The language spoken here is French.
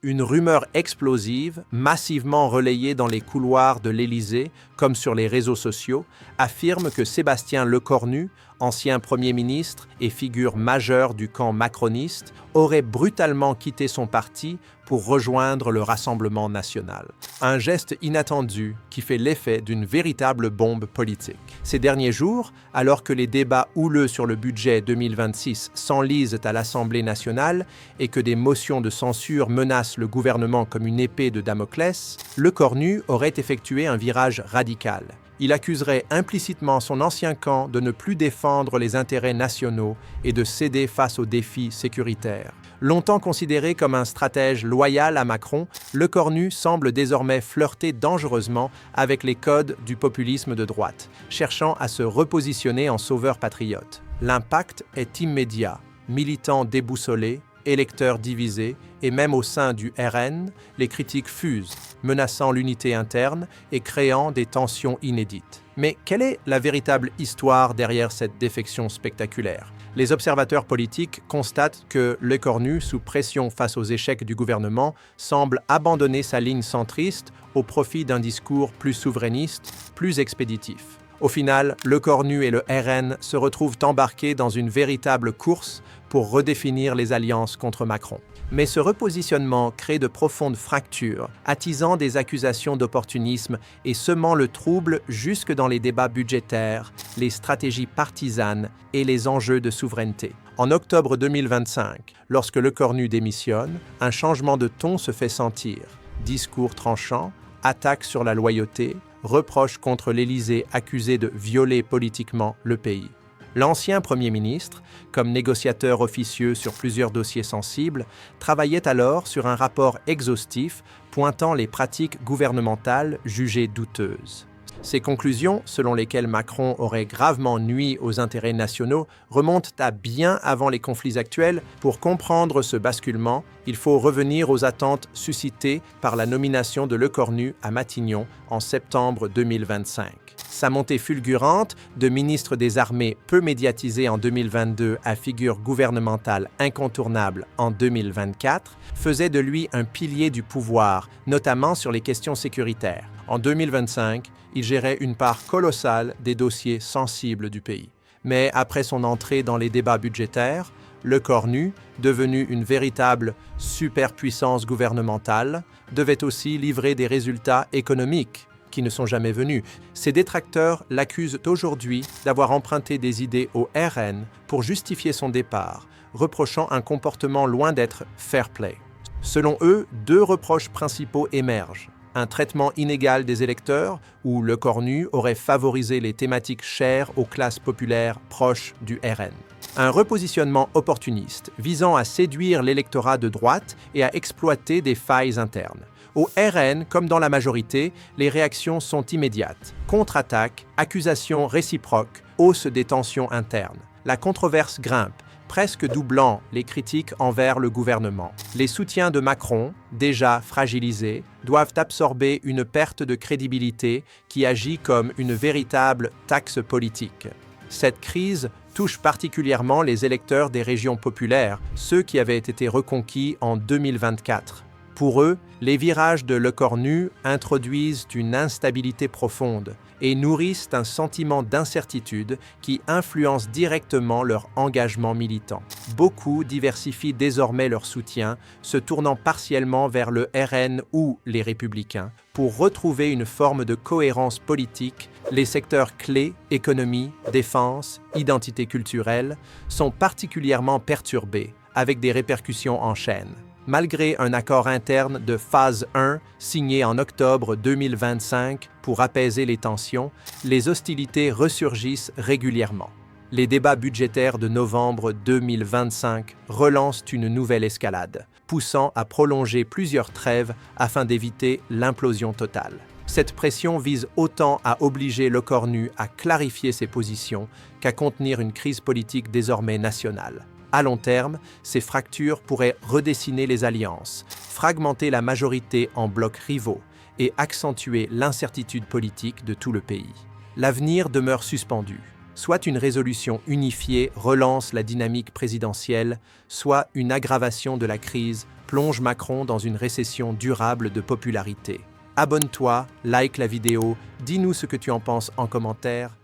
Une rumeur explosive, massivement relayée dans les couloirs de l'Élysée comme sur les réseaux sociaux, affirme que Sébastien Lecornu, ancien Premier ministre et figure majeure du camp macroniste, aurait brutalement quitté son parti pour rejoindre le Rassemblement national. Un geste inattendu qui fait l'effet d'une véritable bombe politique. Ces derniers jours, alors que les débats houleux sur le budget 2026 s'enlisent à l'Assemblée nationale et que des motions de censure menacent le gouvernement comme une épée de Damoclès, Lecornu aurait effectué un virage radical. Il accuserait implicitement son ancien camp de ne plus défendre les intérêts nationaux et de céder face aux défis sécuritaires. Longtemps considéré comme un stratège loyal à Macron, Lecornu semble désormais flirter dangereusement avec les codes du populisme de droite, cherchant à se repositionner en sauveur patriote. L'impact est immédiat. Militants déboussolés, électeurs divisés, et même au sein du RN, les critiques fusent, menaçant l'unité interne et créant des tensions inédites. Mais quelle est la véritable histoire derrière cette défection spectaculaire? Les observateurs politiques constatent que Lecornu, sous pression face aux échecs du gouvernement, semble abandonner sa ligne centriste au profit d'un discours plus souverainiste, plus expéditif. Au final, Lecornu et le RN se retrouvent embarqués dans une véritable course pour redéfinir les alliances contre Macron. Mais ce repositionnement crée de profondes fractures, attisant des accusations d'opportunisme et semant le trouble jusque dans les débats budgétaires, les stratégies partisanes et les enjeux de souveraineté. En octobre 2025, lorsque Lecornu démissionne, un changement de ton se fait sentir. Discours tranchants, attaques sur la loyauté, reproches contre l'Élysée accusé de violer politiquement le pays. L'ancien Premier ministre, comme négociateur officieux sur plusieurs dossiers sensibles, travaillait alors sur un rapport exhaustif pointant les pratiques gouvernementales jugées douteuses. Ces conclusions, selon lesquelles Macron aurait gravement nui aux intérêts nationaux, remontent à bien avant les conflits actuels. Pour comprendre ce basculement, il faut revenir aux attentes suscitées par la nomination de Lecornu à Matignon en septembre 2025. Sa montée fulgurante de ministre des Armées peu médiatisé en 2022 à figure gouvernementale incontournable en 2024 faisait de lui un pilier du pouvoir, notamment sur les questions sécuritaires. En 2025, il gérait une part colossale des dossiers sensibles du pays. Mais après son entrée dans les débats budgétaires, Lecornu, devenu une véritable superpuissance gouvernementale, devait aussi livrer des résultats économiques qui ne sont jamais venus. Ses détracteurs l'accusent aujourd'hui d'avoir emprunté des idées au RN pour justifier son départ, reprochant un comportement loin d'être fair-play. Selon eux, deux reproches principaux émergent. Un traitement inégal des électeurs, où Lecornu aurait favorisé les thématiques chères aux classes populaires proches du RN. Un repositionnement opportuniste, visant à séduire l'électorat de droite et à exploiter des failles internes. Au RN, comme dans la majorité, les réactions sont immédiates. Contre-attaque, accusations réciproques, hausse des tensions internes. La controverse grimpe, presque doublant les critiques envers le gouvernement. Les soutiens de Macron, déjà fragilisés, doivent absorber une perte de crédibilité qui agit comme une véritable taxe politique. Cette crise touche particulièrement les électeurs des régions populaires, ceux qui avaient été reconquis en 2024. Pour eux, les virages de Lecornu introduisent une instabilité profonde et nourrissent un sentiment d'incertitude qui influence directement leur engagement militant. Beaucoup diversifient désormais leur soutien, se tournant partiellement vers le RN ou les Républicains, pour retrouver une forme de cohérence politique. Les secteurs clés, économie, défense, identité culturelle, sont particulièrement perturbés, avec des répercussions en chaîne. Malgré un accord interne de phase 1 signé en octobre 2025 pour apaiser les tensions, les hostilités ressurgissent régulièrement. Les débats budgétaires de novembre 2025 relancent une nouvelle escalade, poussant à prolonger plusieurs trêves afin d'éviter l'implosion totale. Cette pression vise autant à obliger Lecornu à clarifier ses positions qu'à contenir une crise politique désormais nationale. À long terme, ces fractures pourraient redessiner les alliances, fragmenter la majorité en blocs rivaux et accentuer l'incertitude politique de tout le pays. L'avenir demeure suspendu. Soit une résolution unifiée relance la dynamique présidentielle, soit une aggravation de la crise plonge Macron dans une récession durable de popularité. Abonne-toi, like la vidéo, dis-nous ce que tu en penses en commentaire.